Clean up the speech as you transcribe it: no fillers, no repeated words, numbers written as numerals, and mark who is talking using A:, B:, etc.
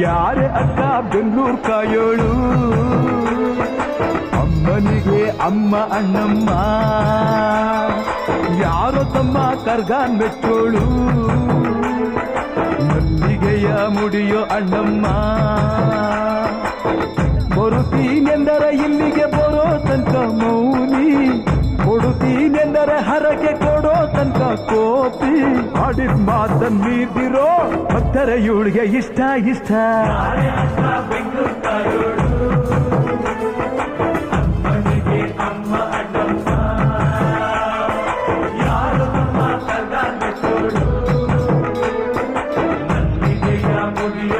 A: ಯಾರೇ ಅಕ್ಕ ಬೆಂಗಳೂರು ಕಾಯೋಳು ಅಮ್ಮನಿಗೆ ಅಮ್ಮ ಅಣ್ಣಮ್ಮ ಯಾರೋ ತಮ್ಮ ಕರ್ಗ ಮೆಚ್ಚೋಳು ಮಲ್ಲಿಗೆಯ ಮುಡಿಯೋ ಅಣ್ಣಮ್ಮ ಬರುತ್ತೀನೆಂದರೆ ಇಲ್ಲಿಗೆ ಬರೋ ತನಕ ಮೌನಿ ಕೊಡುತ್ತೀನೆಂದರೆ ಹರಕೆ ಕೊಡೋ ತನಕ ಕೋಪಿ ಆಡಿದ ಮಾತನ್ ಮೀದಿರೋ ಭಕ್ತರ ಇವಳಿಗೆ ಇಷ್ಟ ಇಷ್ಟ
B: ಮುಡಿಯ